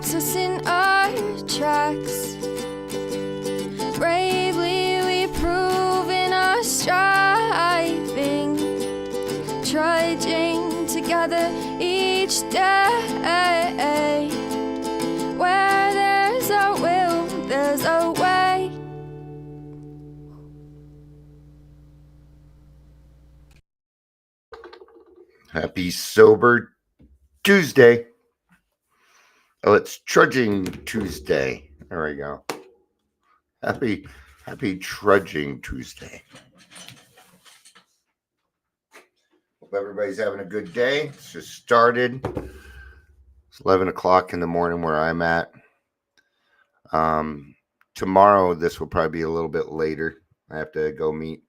stops us in our tracks. Bravely we prove in our striving, trudging together each day. Where there's a will, there's a way. Happy Sober Tuesday. Oh, it's Trudging Tuesday. There we go. Happy Trudging Tuesday. Hope everybody's having a good day. It's just started. It's 11 o'clock in the morning where I'm at. Tomorrow, this will probably be a little bit later. I have to go meet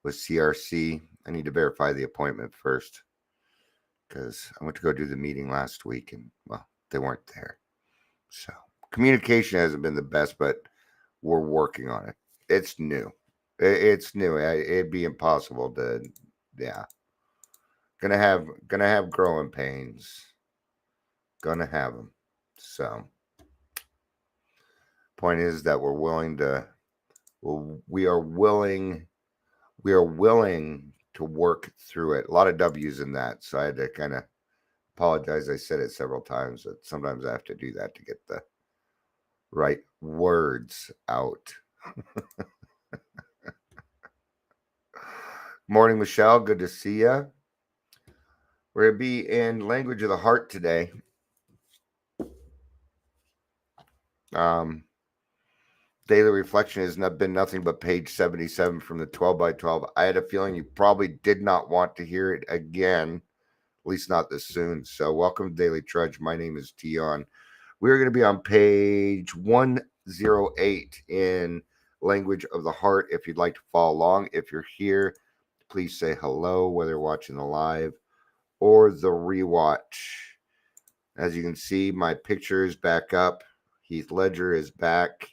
with CRC. I need to verify the appointment first because I went to go do the meeting last week and, well, they weren't there. So communication hasn't been the best, but we're working on it. It's new. It's new. It'd be impossible to, yeah. Gonna have growing pains. Gonna have them. So point is that we're willing to. Well, we are willing to work through it. A lot of W's in that, so I had to kind of apologize. I said it several times, but sometimes I have to do that to get the right words out. Morning, Michelle. Good to see you. We're going to be in Language of the Heart today. Daily reflection has been nothing but page 77 from the 12 by 12. I had a feeling you probably did not want to hear it again, at least not this soon. So welcome to Daily Trudge. My name is Tion. We're going to be on page 108 in Language of the Heart. If you'd like to follow along, if you're here, please say hello, whether you're watching the live or the rewatch. As you can see, my picture is back up. Heath Ledger is back.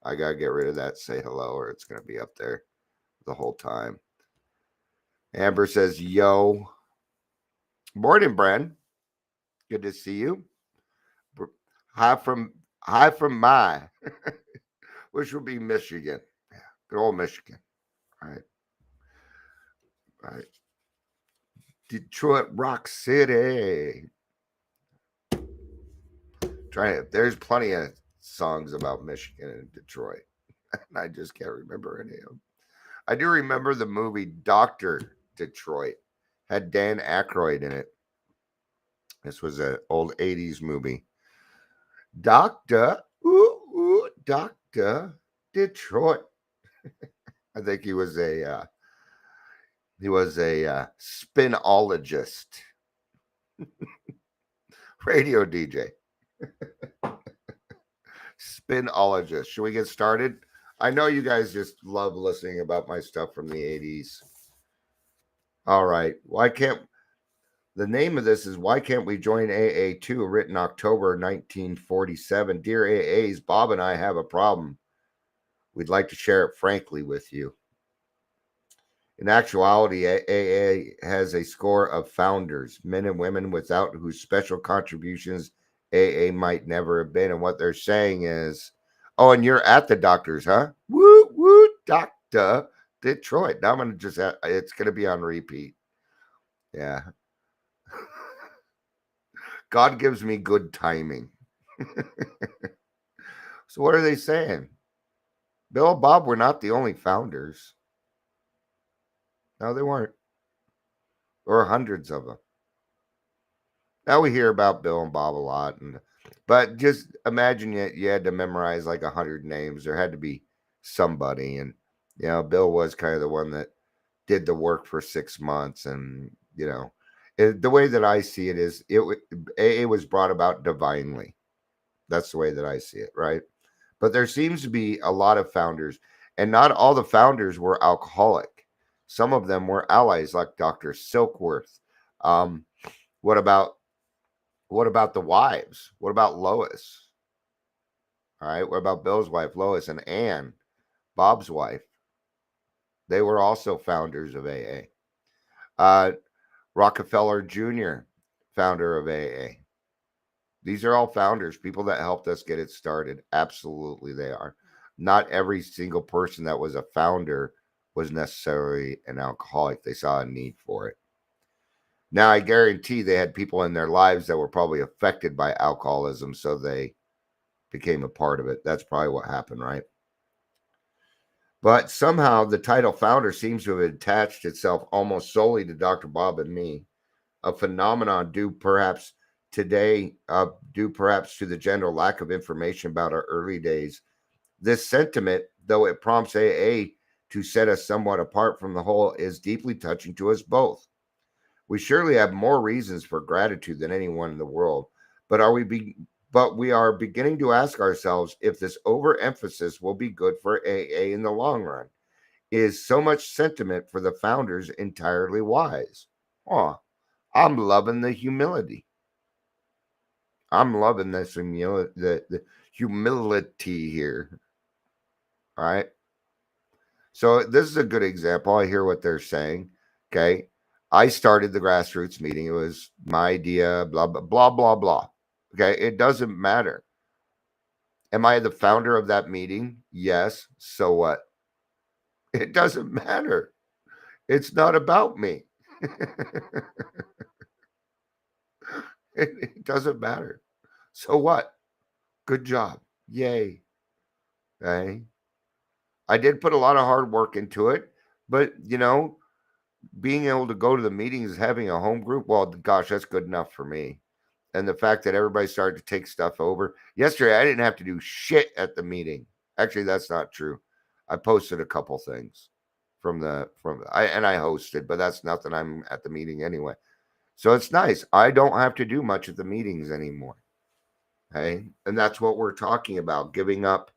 I got to get rid of that say hello or it's going to be up there the whole time. Amber says, yo. Morning, Bren. Good to see you. Hi from my, which will be Michigan. Yeah, good old Michigan. All right. Detroit Rock City. There's plenty of songs about Michigan and Detroit. And I just can't remember any of them. I do remember the movie Dr. Detroit. Had Dan Aykroyd in it. This was an old 80s movie. Dr. Dr. Detroit. I think he was a spinologist. Radio DJ. Spinologist. Should we get started? I know you guys just love listening about my stuff from the 80s. All right. The name of this is Why Can't We Join AA2, written October 1947. Dear AAs, Bob and I have a problem. We'd like to share it frankly with you. In actuality, AA has a score of founders, men and women without whose special contributions AA might never have been. And what they're saying is, oh, and you're at the doctors, huh? Woo, woo, Dr. Detroit. Now I'm going to it's going to be on repeat. Yeah. God gives me good timing. So what are they saying? Bill and Bob were not the only founders. No, they weren't. There were hundreds of them. Now we hear about Bill and Bob a lot, but just imagine you had to memorize like 100 names. There had to be somebody, and Bill was kind of the one that did the work for 6 months, and the way that I see it is, AA was brought about divinely. That's the way that I see it, right? But there seems to be a lot of founders, and not all the founders were alcoholic. Some of them were allies, like Dr. Silkworth. What about the wives? What about Lois? All right. What about Bill's wife, Lois, and Anne, Bob's wife? They were also founders of AA. Rockefeller Jr., founder of AA. These are all founders, people that helped us get it started. Absolutely, they are. Not every single person that was a founder was necessarily an alcoholic. They saw a need for it. Now, I guarantee they had people in their lives that were probably affected by alcoholism, so they became a part of it. That's probably what happened, right? But somehow the title founder seems to have attached itself almost solely to Dr. Bob and me, a phenomenon due perhaps to the general lack of information about our early days. This sentiment, though it prompts AA to set us somewhat apart from the whole, is deeply touching to us both. We surely have more reasons for gratitude than anyone in the world, but we are beginning to ask ourselves if this overemphasis will be good for AA in the long run. Is so much sentiment for the founders entirely wise? Oh, I'm loving the humility. I'm loving this the humility here. All right. So this is a good example. I hear what they're saying. Okay. I started the grassroots meeting. It was my idea, blah, blah, blah, blah, blah. Okay. It doesn't matter. Am I the founder of that meeting? Yes. So what? It doesn't matter. It's not about me. It doesn't matter. So what? Good job. Yay. Okay. I did put a lot of hard work into it, but being able to go to the meetings, having a home group, well, gosh, that's good enough for me. And the fact that everybody started to take stuff over. Yesterday, I didn't have to do shit at the meeting. Actually, that's not true. I posted a couple things I hosted, but that's nothing. I'm at the meeting anyway. So it's nice. I don't have to do much at the meetings anymore. Okay. And that's what we're talking about, giving up.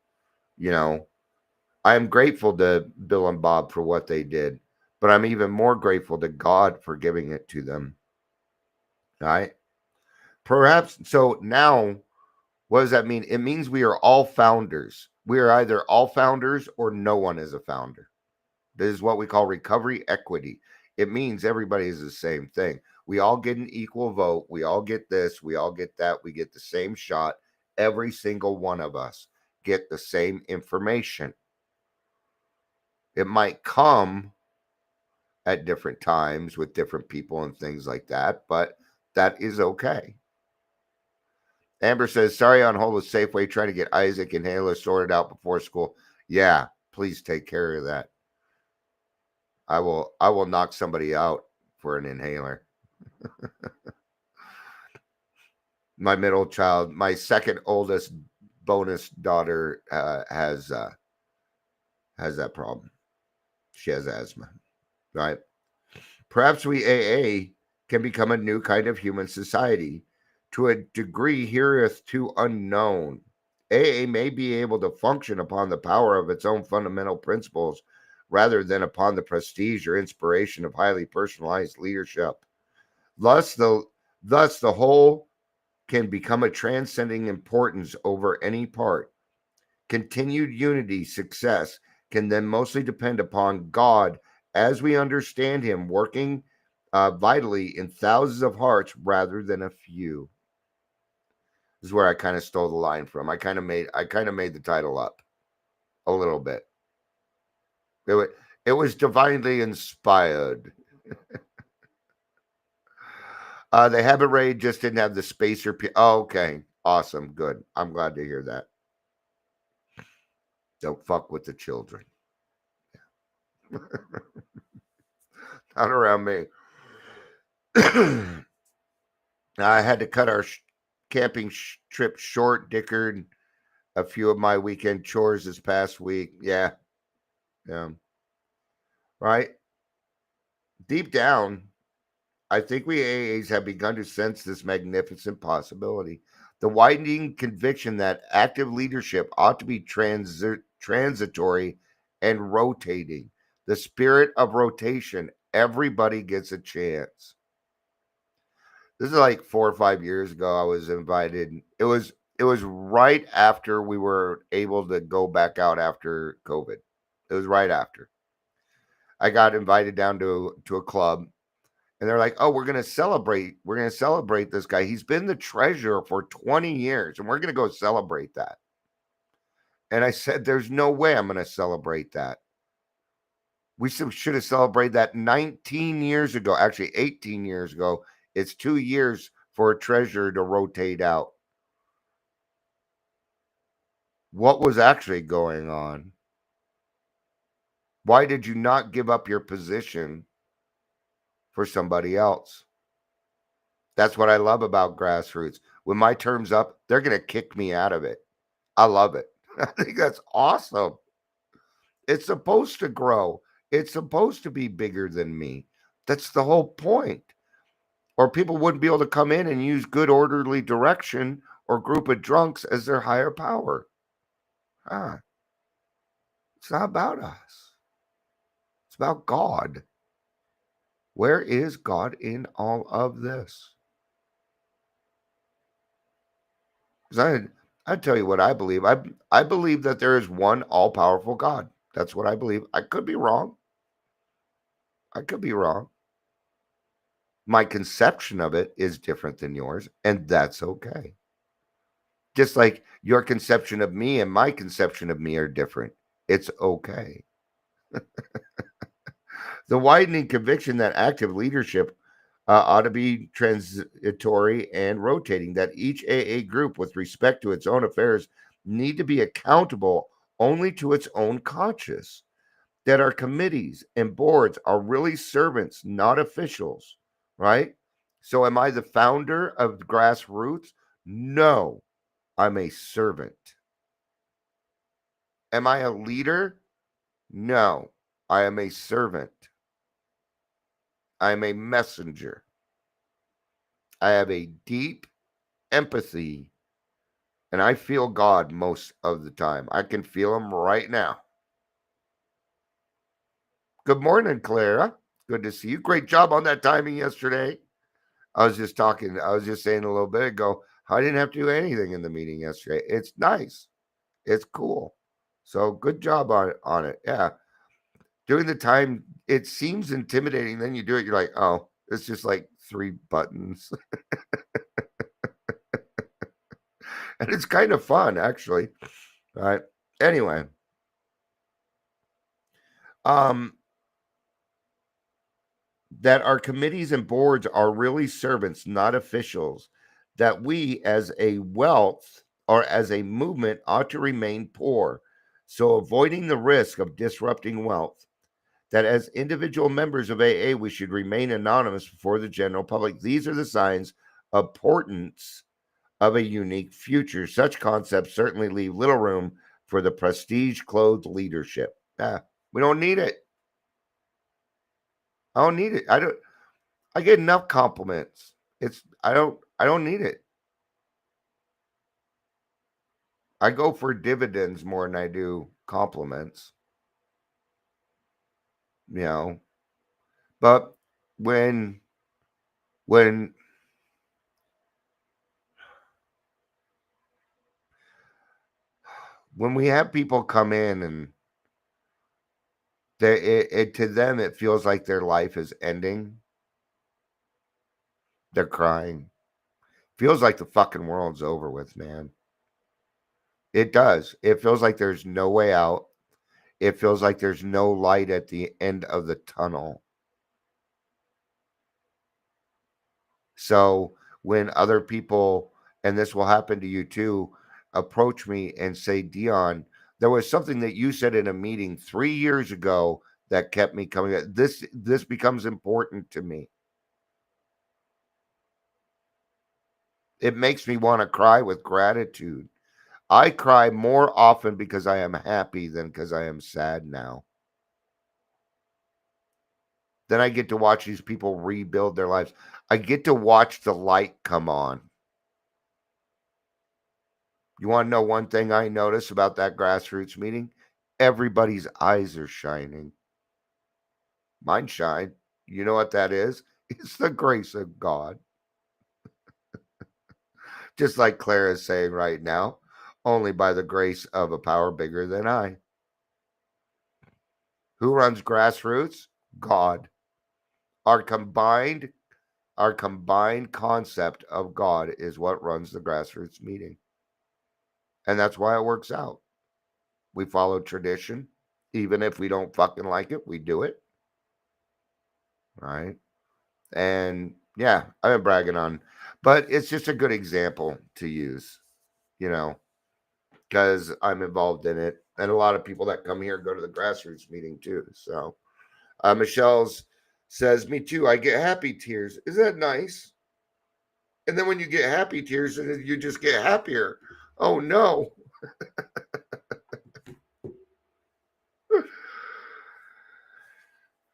I am grateful to Bill and Bob for what they did, but I'm even more grateful to God for giving it to them. All right. Perhaps so now, what does that mean? It means we are all founders. We are either all founders or no one is a founder. This is what we call recovery equity. It means everybody is the same thing. We all get an equal vote. We all get this. We all get that. We get the same shot. Every single one of us get the same information. It might come at different times with different people and things like that, but that is okay. Amber says, sorry on hold with Safeway trying to get Isaac inhaler sorted out before school. Yeah, please take care of that. I will knock somebody out for an inhaler. My middle child, my second oldest bonus daughter has that problem. She has asthma, right? Perhaps we AA can become a new kind of human society. To a degree hereto unknown, AA may be able to function upon the power of its own fundamental principles rather than upon the prestige or inspiration of highly personalized leadership. Thus, the whole can become a transcending importance over any part. Continued unity, success can then mostly depend upon God as we understand Him working vitally in thousands of hearts rather than a few. This is where I kind of stole the line from. I kind of made the title up a little bit. It was divinely inspired. The habit raid just didn't have the spacer. Oh, okay. Awesome. Good. I'm glad to hear that. Don't fuck with the children. Not around me. I had to cut our camping trip short. Dickered a few of my weekend chores this past week. Yeah. Right. Deep down, I think we AAs have begun to sense this magnificent possibility. The widening conviction that active leadership ought to be transitory and rotating. The spirit of rotation. Everybody gets a chance. This is like 4 or 5 years ago. I was invited. It was right after we were able to go back out after COVID. It was right after. I got invited down to a club, And they're like, oh, we're going to celebrate. We're going to celebrate this guy. He's been the treasurer for 20 years, and we're going to go celebrate that. And I said, there's no way I'm going to celebrate that. We should have celebrated that 19 years ago, actually 18 years ago. It's 2 years for a treasurer to rotate out. What was actually going on? Why did you not give up your position for somebody else? That's what I love about grassroots. When my term's up, they're going to kick me out of it. I love it. I think that's awesome. It's supposed to grow. It's supposed to be bigger than me. That's the whole point. Or people wouldn't be able to come in and use good orderly direction or group of drunks as their higher power. It's not about us. It's about God. Where is God in all of this? Because I tell you what I believe. I believe that there is one all-powerful God. That's what I believe. I could be wrong. My conception of it is different than yours, and that's okay. Just like your conception of me and my conception of me are different. It's okay. The widening conviction that active leadership ought to be transitory and rotating, that each AA group, with respect to its own affairs, need to be accountable only to its own conscience, that our committees and boards are really servants, not officials, right? So am I the founder of Grassroots? No, I'm a servant. Am I a leader? No, I am a servant. I am a messenger. I have a deep empathy, and I feel God most of the time. I can feel him right now. Good morning, Clara. Good to see you. Great job on that timing yesterday. I was just saying a little bit ago, I didn't have to do anything in the meeting yesterday. It's nice. It's cool. So good job on it. Yeah. Doing the time, it seems intimidating. Then you do it, you're like, oh, it's just like 3 buttons. And it's kind of fun, actually. All right. Anyway. That our committees and boards are really servants, not officials. That we, as a wealth or as a movement, ought to remain poor. So avoiding the risk of disrupting wealth. That as individual members of AA, we should remain anonymous before the general public. These are the signs of importance of a unique future. Such concepts certainly leave little room for the prestige-clothed leadership. We don't need it. I don't need it. I get enough compliments. I don't need it. I go for dividends more than I do compliments. You know. But when we have people come in and to them it feels like their life is ending. They're crying. Feels like the fucking world's over with, man. It does. It feels like there's no way out. It feels like there's no light at the end of the tunnel. So when other people, and this will happen to you too, approach me and say, Dion, there was something that you said in a meeting 3 years ago that kept me coming. This becomes important to me. It makes me want to cry with gratitude. I cry more often because I am happy than because I am sad now. Then I get to watch these people rebuild their lives. I get to watch the light come on. You want to know one thing I noticed about that grassroots meeting? Everybody's eyes are shining. Mine shine. You know what that is? It's the grace of God. Just like Claire is saying right now, only by the grace of a power bigger than I. Who runs grassroots? God. Our combined concept of God is what runs the grassroots meeting. And that's why it works out. We follow tradition. Even if we don't fucking like it, we do it. Right? And yeah, I've been bragging on, but it's just a good example to use, because I'm involved in it. And a lot of people that come here go to the grassroots meeting too. So Michelle's says, me too. I get happy tears. Isn't that nice? And then when you get happy tears, you just get happier. Oh no.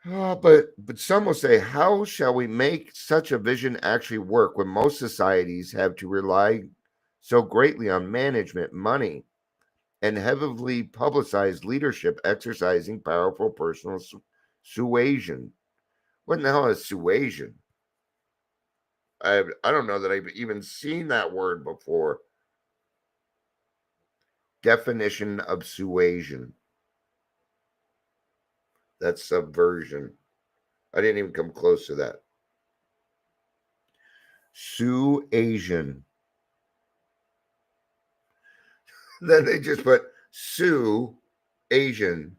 But some will say, how shall we make such a vision actually work when most societies have to rely so greatly on management, money, and heavily publicized leadership exercising powerful personal suasion? What in the hell is suasion? I don't know that I've even seen that word before. Definition of suasion. That's subversion. I didn't even come close to that. Suasion. Then they just put Sioux Asian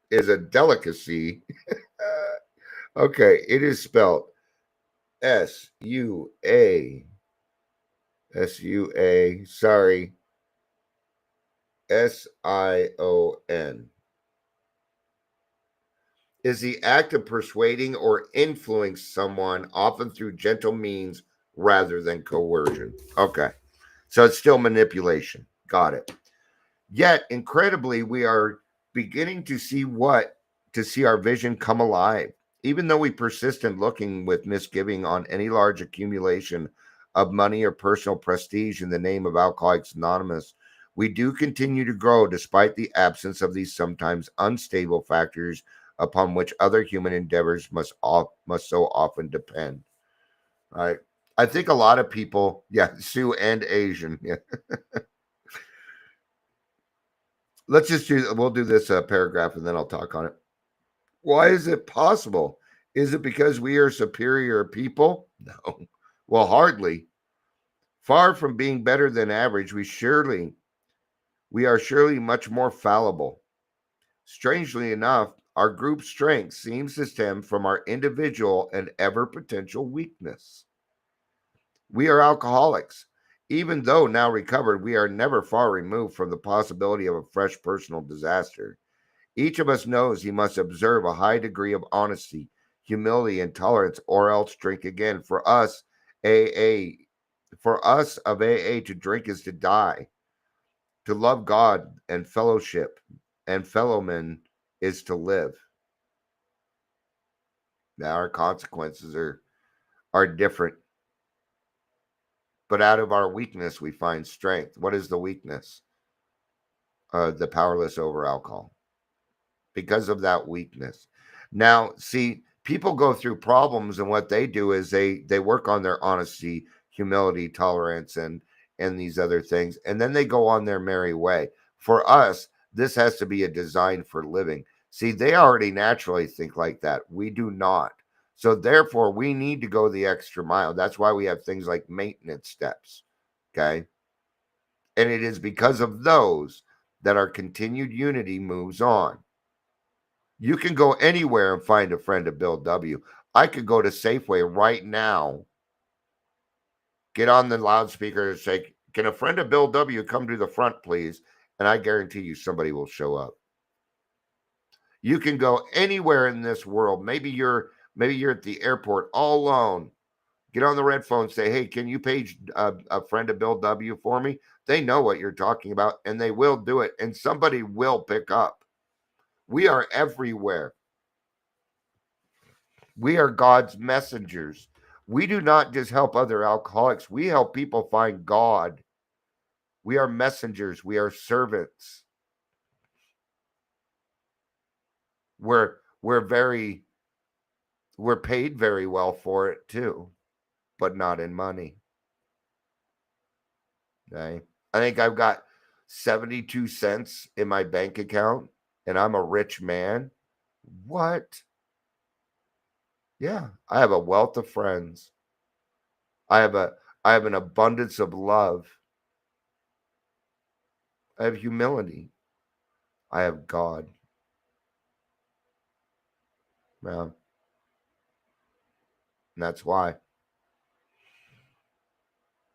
is a delicacy. Okay, it is spelled S-U-A. S-U-A. Sorry. S-I-O-N. Is the act of persuading or influencing someone, often through gentle means rather than coercion. Okay. So it's still manipulation. Got it. Yet, incredibly, we are beginning to see our vision come alive. Even though we persist in looking with misgiving on any large accumulation of money or personal prestige in the name of Alcoholics Anonymous, we do continue to grow despite the absence of these sometimes unstable factors upon which other human endeavors must so often depend. Right? I think a lot of people, Sioux and Asian. Yeah. We'll do this paragraph and then I'll talk on it. Why is it possible? Is it because we are superior people? No. Well, hardly. Far from being better than average, we are surely much more fallible. Strangely enough, our group strength seems to stem from our individual and ever potential weakness. We are alcoholics. Even though now recovered, we are never far removed from the possibility of a fresh personal disaster. Each of us knows he must observe a high degree of honesty, humility, and tolerance, or else drink again. For us of AA, to drink is to die. To love God and fellowship and fellow men is to live. Now our consequences are different. But out of our weakness, we find strength. What is the weakness? The powerless over alcohol. Because of that weakness. Now, see, people go through problems, and what they do is they work on their honesty, humility, tolerance, and these other things, and then they go on their merry way. For us, this has to be a design for living. See, they already naturally think like that. We do not. So therefore, we need to go the extra mile. That's why we have things like maintenance steps. Okay. And it is because of those that our continued unity moves on. You can go anywhere and find a friend of Bill W. I could go to Safeway right now, get on the loudspeaker and say, can a friend of Bill W come to the front, please? And I guarantee you somebody will show up. You can go anywhere in this world. Maybe you're at the airport all alone. Get on the red phone, say, hey, can you page a friend of Bill W for me? They know what you're talking about, and they will do it, and somebody will pick up. We are everywhere. We are God's messengers. We do not just help other alcoholics. We help people find God. We are messengers. We are servants. We're paid very well for it too, but not in money. Okay. I think I've got 72 cents in my bank account and I'm a rich man. What? Yeah, I have a wealth of friends. I have an abundance of love. I have humility. I have God. Yeah, and that's why.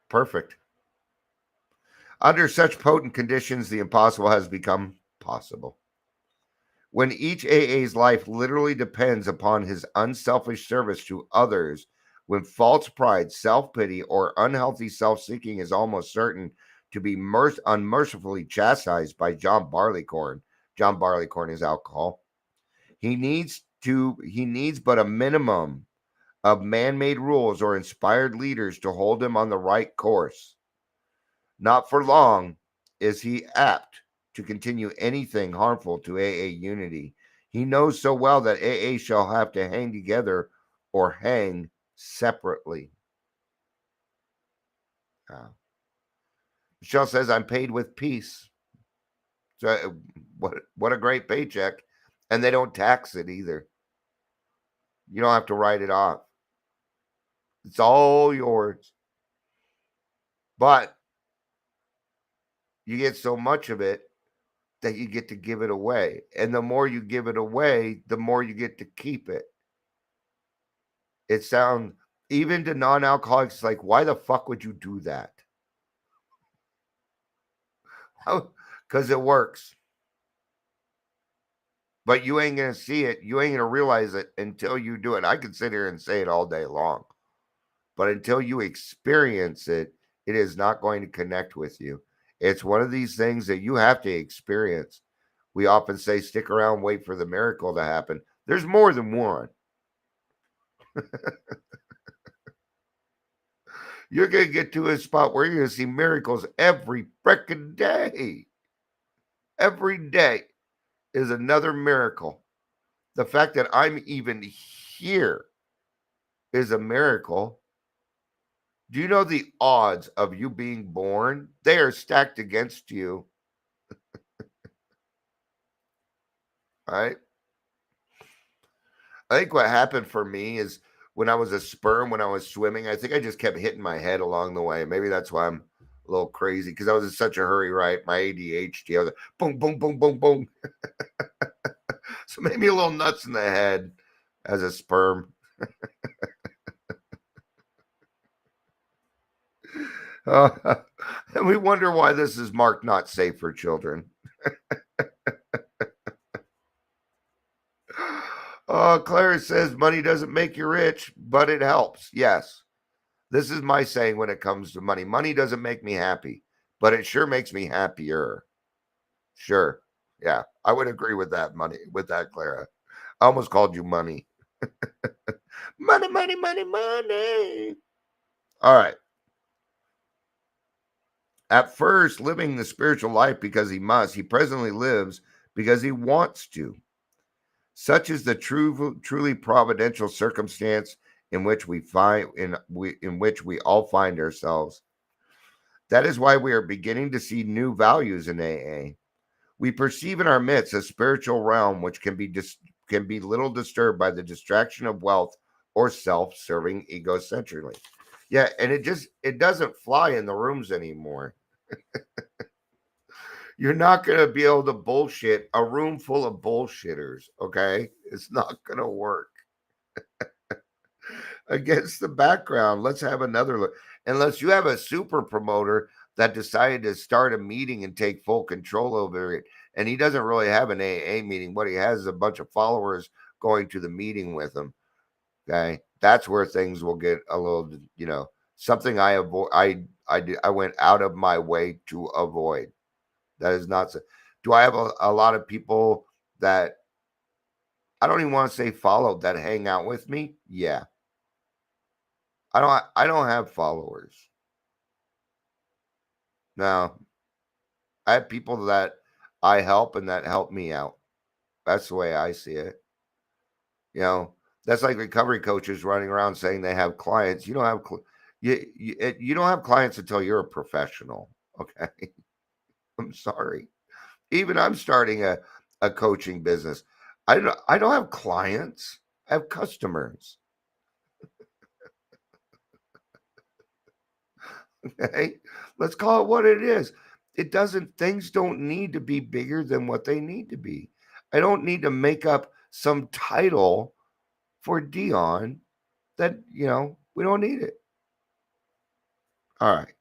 Perfect. Under such potent conditions, the impossible has become possible. When each AA's life literally depends upon his unselfish service to others, when false pride, self pity, or unhealthy self seeking is almost certain to be unmercifully chastised by John Barleycorn. John Barleycorn is alcohol. He needs but a minimum of man-made rules or inspired leaders to hold him on the right course. Not for long is he apt to continue anything harmful to AA unity. He knows so well that AA shall have to hang together or hang separately. Michelle says, I'm paid with peace. So what a great paycheck. And they don't tax it either. You don't have to write it off. It's all yours. But you get so much of it that you get to give it away. And the more you give it away, the more you get to keep it. It sounds, even to non-alcoholics, like, why the fuck would you do that? Because it works. But you ain't going to see it. You ain't going to realize it until you do it. I can sit here and say it all day long. But until you experience it, it is not going to connect with you. It's one of these things that you have to experience. We often say, stick around, wait for the miracle to happen. There's more than one. You're going to get to a spot where you're going to see miracles every freaking day. Every day is another miracle. The fact that I'm even here is a miracle. Do you know the odds of you being born? They are stacked against you. All right. I think what happened for me is when I was a sperm, when I was swimming, I think I just kept hitting my head along the way. Maybe that's why I'm a little crazy because I was in such a hurry, right? My ADHD, I was like, boom, boom, boom, boom, boom. So maybe a little nuts in the head as a sperm. And we wonder why this is marked not safe for children. Claire says money doesn't make you rich, but it helps. Yes. This is my saying when it comes to money. Money doesn't make me happy, but it sure makes me happier. Sure. Yeah. I would agree with that, Clara. I almost called you money. Money, money, money, money. All right. At first, living the spiritual life because he must, he presently lives because he wants to. Such is the truly providential circumstance in which we all find ourselves. That is why we are beginning to see new values in AA. We perceive in our midst a spiritual realm which can be little disturbed by the distraction of wealth or self-serving egocentrically. Yeah, and it doesn't fly in the rooms anymore. You're not going to be able to bullshit a room full of bullshitters, okay? It's not going to work. Against the background, let's have another look. Unless you have a super promoter that decided to start a meeting and take full control over it, and he doesn't really have an AA meeting. What he has is a bunch of followers going to the meeting with him. Okay, that's where things will get a little, something I avoid. I went out of my way to avoid. That is not. Do I have a lot of people that I don't even want to say follow that hang out with me? Yeah. I don't have followers. No. I have people that I help and that help me out. That's the way I see it. That's like recovery coaches running around saying they have clients. You don't have you don't have clients until you're a professional. Okay. I'm sorry. Even I'm starting a coaching business. I don't have clients. I have customers. Okay? Let's call it what it is. Things don't need to be bigger than what they need to be. I don't need to make up some title for Dion that, we don't need it. All right.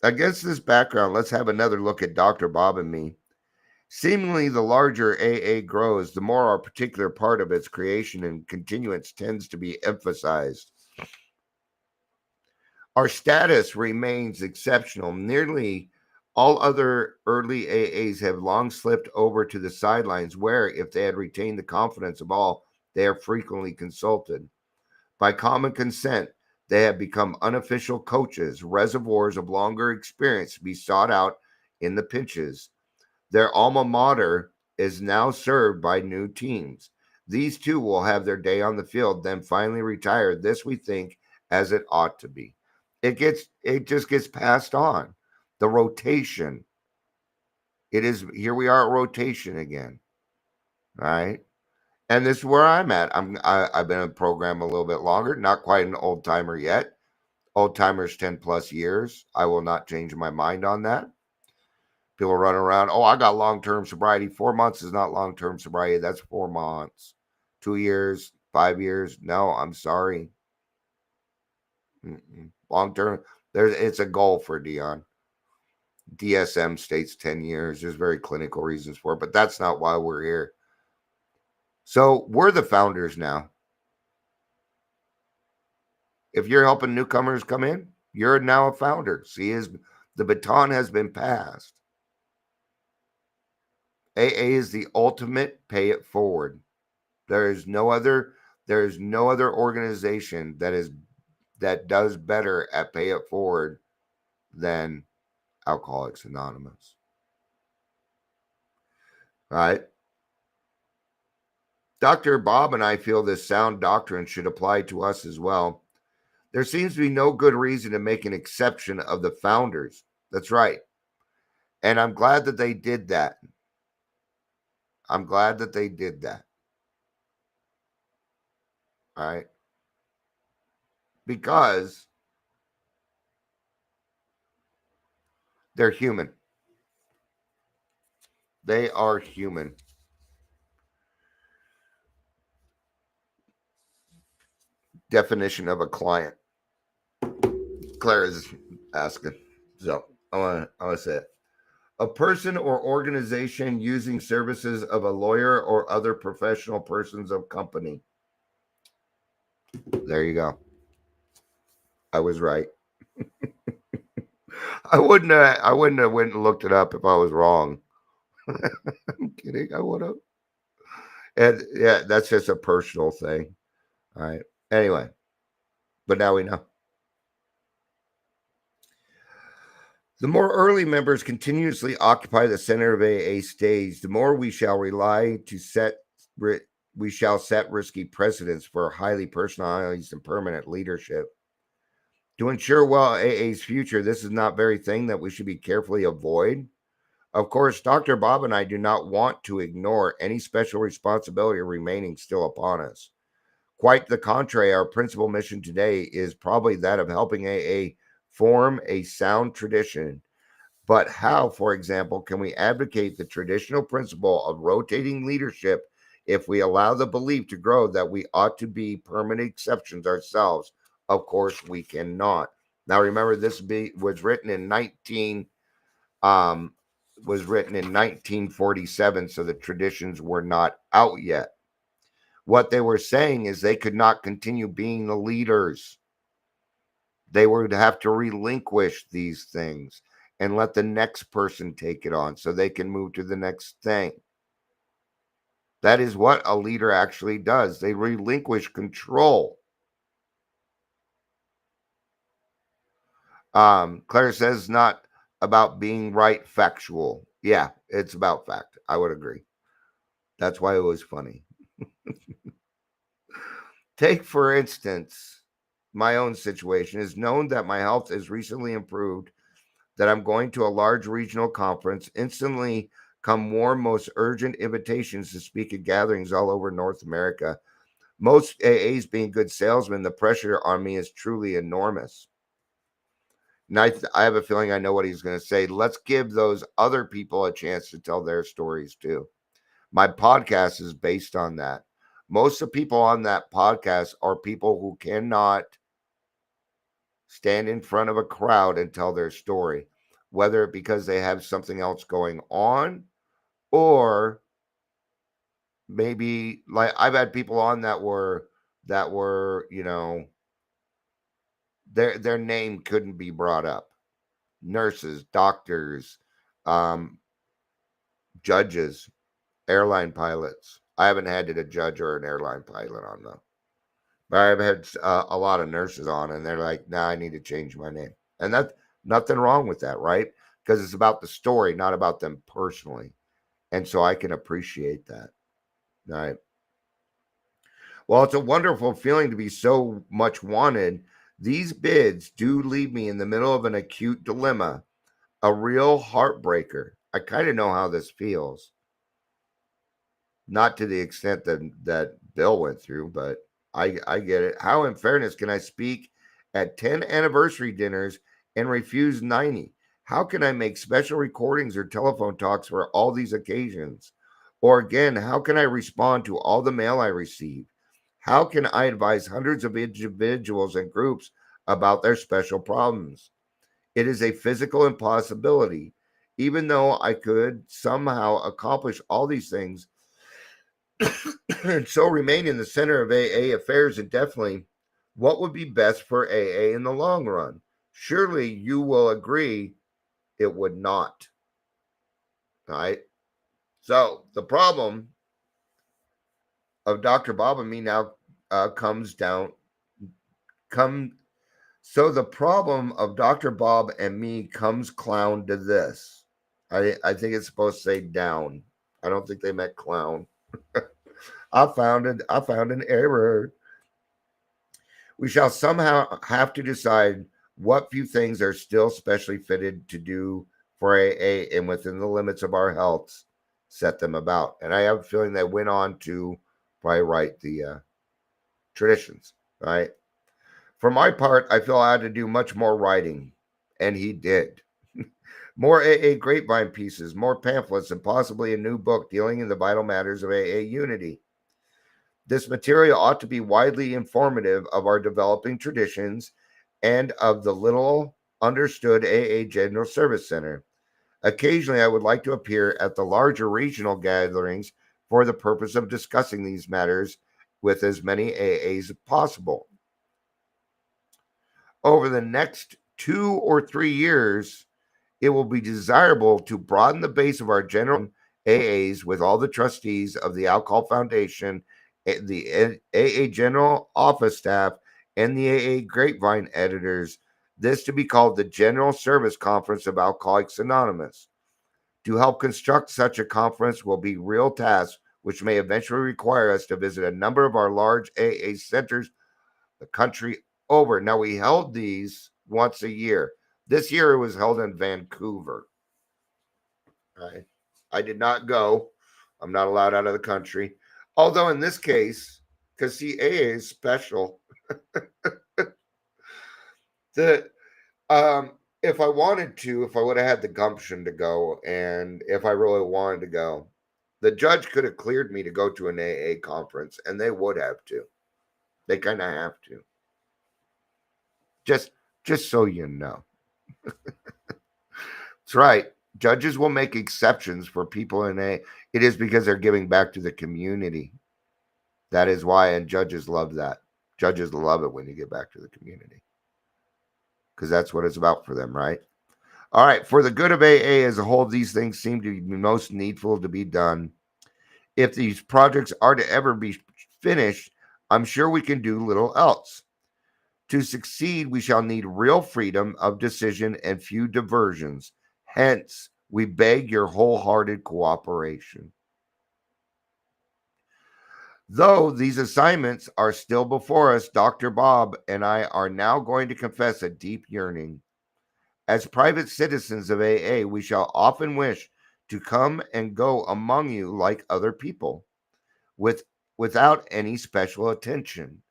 Against this background, let's have another look at Dr. Bob and me. Seemingly, the larger AA grows, the more our particular part of its creation and continuance tends to be emphasized. Our status remains exceptional. Nearly all other early AAs have long slipped over to the sidelines where, if they had retained the confidence of all, they are frequently consulted. By common consent, they have become unofficial coaches, reservoirs of longer experience to be sought out in the pinches. Their alma mater is now served by new teams. These two will have their day on the field, then finally retire. This, we think, as it ought to be. It just gets passed on. The rotation. Here we are at rotation again. All right. And this is where I'm at. I've been in the program a little bit longer, not quite an old timer yet. Old timers 10 plus years. I will not change my mind on that. People run around, I got long-term sobriety. 4 months is not long-term sobriety. That's 4 months. 2 years, 5 years. No, I'm sorry. Long-term, it's a goal for Dion. DSM states 10 years. There's very clinical reasons for it, but that's not why we're here. So we're the founders now. If you're helping newcomers come in, you're now a founder. See, the baton has been passed. AA is the ultimate pay it forward. There is no other organization that does better at pay it forward than Alcoholics Anonymous. Right? Dr. Bob and I feel this sound doctrine should apply to us as well. There seems to be no good reason to make an exception of the founders. That's right. And I'm glad that they did that. All right. Because they're human. They are human. Definition of a client. Claire is asking. So I want to say it. A person or organization using services of a lawyer or other professional persons of company. There you go. I was right. I wouldn't have went and looked it up if I was wrong. I'm kidding. I would have. And yeah, that's just a personal thing. All right. Anyway, but now we know. The more early members continuously occupy the center of AA stage, the more we shall set risky precedents for highly personalized and permanent leadership. To ensure AA's future, this is not very thing that we should be carefully avoid. Of course, Dr. Bob and I do not want to ignore any special responsibility remaining still upon us. Quite the contrary, our principal mission today is probably that of helping AA form a sound tradition. But how, for example, can we advocate the traditional principle of rotating leadership if we allow the belief to grow that we ought to be permanent exceptions ourselves? Of course, we cannot. Now, remember, this was written in 1947, so the traditions were not out yet. What they were saying is they could not continue being the leaders. They would have to relinquish these things and let the next person take it on so they can move to the next thing. That is what a leader actually does. They relinquish control. Claire says not about being right factual. Yeah, it's about fact. I would agree. That's why it was funny. Take, for instance, my own situation. It is known that my health is recently improved, that I'm going to a large regional conference. Instantly come warm, most urgent invitations to speak at gatherings all over North America. Most AAs being good salesmen, the pressure on me is truly enormous. And I have a feeling I know what he's going to say. Let's give those other people a chance to tell their stories too. My podcast is based on that. Most of the people on that podcast are people who cannot stand in front of a crowd and tell their story, whether because they have something else going on or maybe like I've had people on that were, their name couldn't be brought up. Nurses, doctors, um, judges, airline pilots. I haven't had a judge or an airline pilot on though. But I've had a lot of nurses on, and they're like, "Nah, I need to change my name," and that's nothing wrong with that, right? Because it's about the story, not about them personally, and so I can appreciate that, right? Well, it's a wonderful feeling to be so much wanted. These bids do leave me in the middle of an acute dilemma, a real heartbreaker. I kind of know how this feels. Not to the extent that Bill went through, but I get it. How, in fairness, can I speak at 10 anniversary dinners and refuse 90? How can I make special recordings or telephone talks for all these occasions? Or again, how can I respond to all the mail I receive? How can I advise hundreds of individuals and groups about their special problems? It is a physical impossibility. Even though I could somehow accomplish all these things, and so remain in the center of AA affairs indefinitely, what would be best for AA in the long run? Surely you will agree it would not. All right. So the problem of Dr. Bob and me now comes down. Come. So the problem of Dr. Bob and me comes clown to this. I think it's supposed to say down. I don't think they meant clown. I found an error. We shall somehow have to decide what few things are still specially fitted to do for AA and within the limits of our health, set them about. And I have a feeling they went on to probably write the traditions, right? For my part, I feel I had to do much more writing, and he did. More AA grapevine pieces, more pamphlets, and possibly a new book dealing in the vital matters of AA unity. This material ought to be widely informative of our developing traditions and of the little understood AA General Service Center. Occasionally, I would like to appear at the larger regional gatherings for the purpose of discussing these matters with as many AAs as possible. Over the next 2 or 3 years, it will be desirable to broaden the base of our general AAs with all the trustees of the Alcohol Foundation, the AA General Office staff, and the AA Grapevine editors. This to be called the General Service Conference of Alcoholics Anonymous. To help construct such a conference will be real tasks, which may eventually require us to visit a number of our large AA centers the country over. Now, we held these once a year. This year it was held in Vancouver. I did not go. I'm not allowed out of the country. Although in this case, because CAA is special, the if I wanted to, if I would have had the gumption to go, and if I really wanted to go, the judge could have cleared me to go to an AA conference, and they would have to. They kind of have to. Just so you know. That's right. Judges will make exceptions for people in AA. It is because they're giving back to the community. That is why, and judges love that. Judges love it when you get back to the community. Because that's what it's about for them, right? All right. For the good of AA as a whole, these things seem to be most needful to be done. If these projects are to ever be finished, I'm sure we can do little else. To succeed, we shall need real freedom of decision and few diversions. Hence, we beg your wholehearted cooperation. Though these assignments are still before us, Dr. Bob and I are now going to confess a deep yearning. As private citizens of AA, we shall often wish to come and go among you like other people, without any special attention.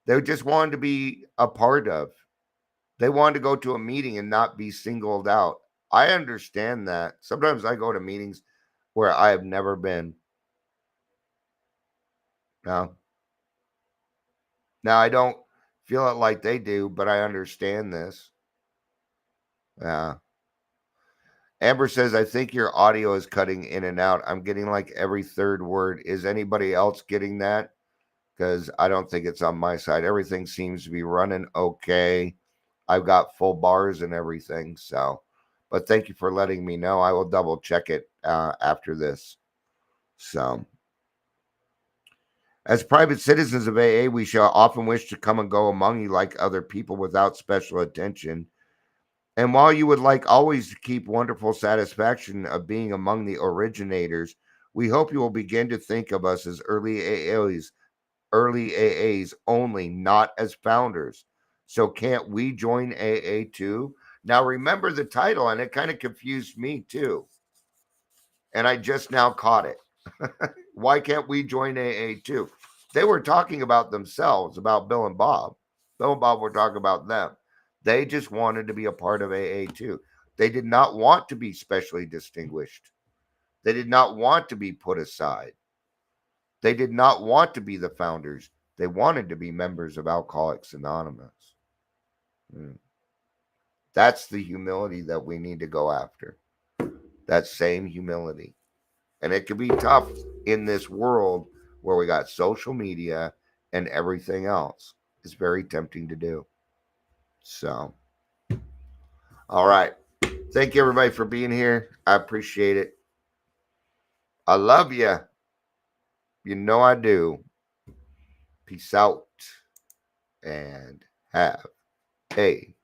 They just wanted to be a part of. They wanted to go to a meeting and not be singled out. I understand that. Sometimes I go to meetings where I have never been. No. Now, I don't feel it like they do, but I understand this. Yeah. Amber says, I think your audio is cutting in and out. I'm getting like every third word. Is anybody else getting that? Because I don't think it's on my side. Everything seems to be running okay. I've got full bars and everything. So, but thank you for letting me know. I will double check it after this. So, as private citizens of AA, we shall often wish to come and go among you like other people without special attention. And while you would like always to keep wonderful satisfaction of being among the originators, we hope you will begin to think of us as early AAs only, not as founders. So can't we join AA too? Now remember the title, and it kind of confused me too. And I just now caught it. Why can't we join AA too? They were talking about themselves, about Bill and Bob. Bill and Bob were talking about them. They just wanted to be a part of AA too. They did not want to be specially distinguished. They did not want to be put aside. They did not want to be the founders. They wanted to be members of Alcoholics Anonymous. That's the humility that we need to go after. That same humility. And it can be tough in this world where we got social media and everything else. It's very tempting to do. So, all right. Thank you, everybody, for being here. I appreciate it. I love you. You know I do. Peace out and have a